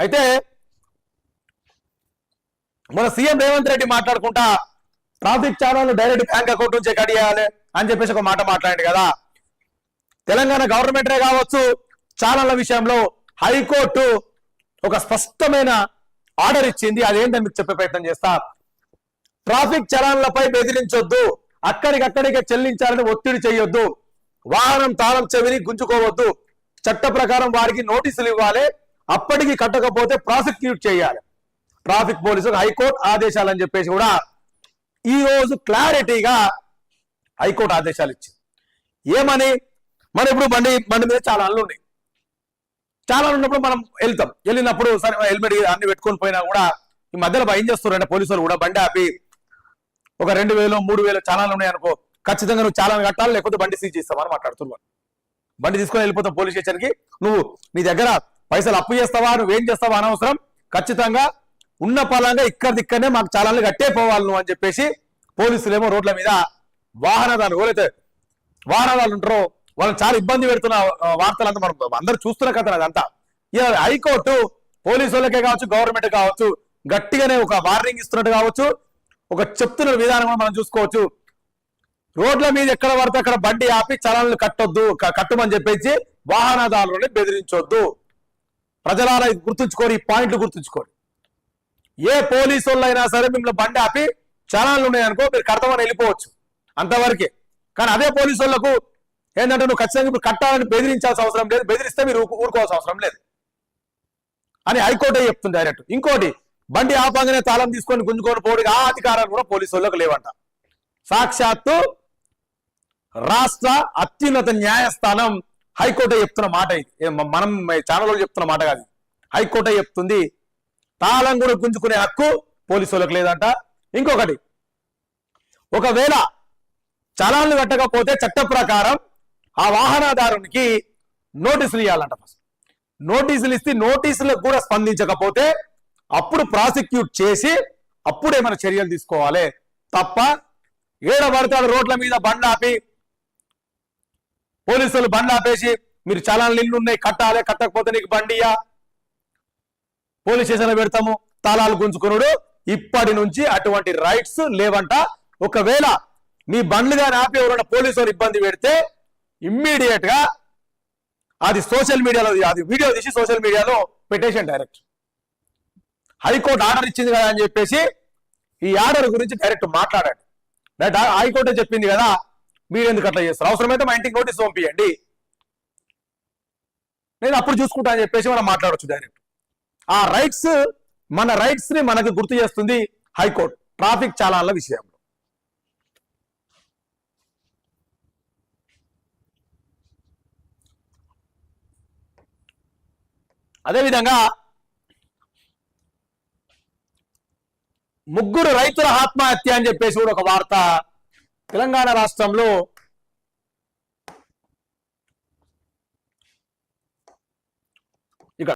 అయితే మన సీఎం రేవంత్ రెడ్డి మాట్లాడుకుంటా traffic channel direct bank account నుంచే కట్ చేయాలి అని చెప్పేసి ఒక మాట మాట్లాడండి కదా. తెలంగాణ గవర్నమెంటే కావచ్చు, ఛానళ్ల విషయంలో హైకోర్టు ఒక స్పష్టమైన ఆర్డర్ ఇచ్చింది. అదేంటని మీకు చెప్పే ప్రయత్నం చేస్తా. ట్రాఫిక్ చలాన్లపై బెదిరించొద్దు, అక్కడికక్కడికే చెల్లించాలని ఒత్తిడి చేయొద్దు, వాహనం తాళం చెవిని గుంజుకోవద్దు, చట్ట ప్రకారం వారికి నోటీసులు ఇవ్వాలి, అప్పటికి కట్టకపోతే ప్రాసిక్యూట్ చేయాలి. ట్రాఫిక్ పోలీసులకు హైకోర్టు ఆదేశాలని చెప్పేసి కూడా ఈ రోజు క్లారిటీగా హైకోర్టు ఆదేశాలు ఇచ్చింది. ఏమని? మనం ఇప్పుడు బండి మీద చాలాన్లు ఉన్నాయి. చాలా ఉన్నప్పుడు మనం వెళ్ళినప్పుడు సరే హెల్మెట్ అన్ని పెట్టుకొని పోయినా కూడా ఈ మధ్యలో ఏం చేస్తున్నారంటే పోలీసులు కూడా బండి ఆపి ఒక 2000 3000 చాలాలు ఉన్నాయి అనుకో, ఖచ్చితంగా నువ్వు చాలాను కట్టాలి, లేకపోతే బండి సీజ్ చేస్తావని మాట్లాడుతున్నావు. బండి తీసుకొని వెళ్ళిపోతాం పోలీస్ స్టేషన్కి, నువ్వు నీ దగ్గర పైసలు అప్పు చేస్తావా, నువ్వేం చేస్తావా అనవసరం, ఖచ్చితంగా ఉన్న పలంగా ఇక్కడనే మాకు చాలాలు కట్టే పోవాలి నువ్వు అని చెప్పేసి పోలీసులేమో రోడ్ల మీద వాహనదారులు ఎవరైతే వాహనదారులు ఉంటారో వాళ్ళు చాలా ఇబ్బంది పెడుతున్న వార్తలంతా మనం అందరూ చూస్తున్న కథ అదంతా. హైకోర్టు పోలీసులకే కావచ్చు, గవర్నమెంట్ కావచ్చు, గట్టిగానే ఒక వార్నింగ్ ఇస్తున్నట్టు కావచ్చు, ఒక చెప్తున్న విధానం మనం చూసుకోవచ్చు. రోడ్ల మీద ఎక్కడ పడితే అక్కడ బండి ఆపి చలాన్లు కట్టమని చెప్పేసి వాహనదారులని బెదిరించొద్దు. ప్రజలారా గుర్తుంచుకోరు, ఈ పాయింట్లు గుర్తుంచుకోరు. ఏ పోలీసు వాళ్ళైనా సరే మిమ్మల్ని బండి ఆపి చలాన్లు ఉన్నాయనుకో మీరు కడతామని వెళ్ళిపోవచ్చు, అంతవరకే. కానీ అదే పోలీసు వాళ్ళకు ఏంటంటే నువ్వు ఖచ్చితంగా ఇప్పుడు కట్టాలని బెదిరించాల్సిన అవసరం లేదు, బెదిరిస్తే మీరు ఊరుకోవాల్సిన అవసరం లేదు అని హైకోర్టు చెప్తుంది డైరెక్ట్. ఇంకోటి, బండి ఆపంగానే తాళం తీసుకొని గుంజుకొని పోవడానికి ఆ అధికారాలు కూడా పోలీసు వాళ్ళకు లేవంట. సాక్షాత్తు రాష్ట్ర అత్యున్నత న్యాయస్థానం హైకోర్టు చెప్తున్న మాట ఇది, మనం ఛానల్లో చెప్తున్న మాట కాదు, హైకోర్టు చెప్తుంది. తాళం కూడా గుంజుకునే హక్కు పోలీసు వాళ్ళకు లేదంట. ఇంకొకటి, ఒకవేళ చలాన్లు కట్టకపోతే చట్ట ప్రకారం ఆ వాహనదారునికి నోటీసులు ఇవ్వాలంట. ఫస్ట్ నోటీసులు ఇస్తే నోటీసులకు కూడా స్పందించకపోతే అప్పుడు ప్రాసిక్యూట్ చేసి అప్పుడు ఏమైనా చర్యలు తీసుకోవాలి తప్ప ఏడబడతాడు రోడ్ల మీద బండ్లు ఆపి పోలీసులు బండ్లు ఆపేసి మీరు చలాన్లు ఇల్లు ఉన్నాయి కట్టాలి, కట్టకపోతే నీకు బండియా పోలీస్ స్టేషన్లో పెడతాము తాళాలు గుంజుకున్నాడు. ఇప్పటి నుంచి అటువంటి రైట్స్ లేవంట. ఒకవేళ మీ బండ్లుగా ఆపి ఎవరైనా పోలీసు వాళ్ళు ఇబ్బంది పెడితే ఇమ్మీడియట్ గా అది సోషల్ మీడియాలో అది వీడియో తీసి సోషల్ మీడియాలో పెట్టేసాను డైరెక్ట్. హైకోర్టు ఆర్డర్ ఇచ్చింది కదా అని చెప్పేసి ఈ ఆర్డర్ గురించి డైరెక్ట్ మాట్లాడండి. హైకోర్టు చెప్పింది కదా, మీరు ఎందుకు అట్లా చేస్తారు, అవసరమైతే మా ఇంటికి నోటీస్ పంపియండి, నేను అప్పుడు చూసుకుంటా అని చెప్పేసి మనం మాట్లాడవచ్చు డైరెక్ట్. ఆ రైట్స్ మన రైట్స్ ని మనకు గుర్తు చేస్తుంది హైకోర్టు ట్రాఫిక్ చలాన్ల విషయంలో. అదేవిధంగా 3 రైతుల ఆత్మహత్య అని చెప్పేసి కూడా ఒక వార్త తెలంగాణ రాష్ట్రంలో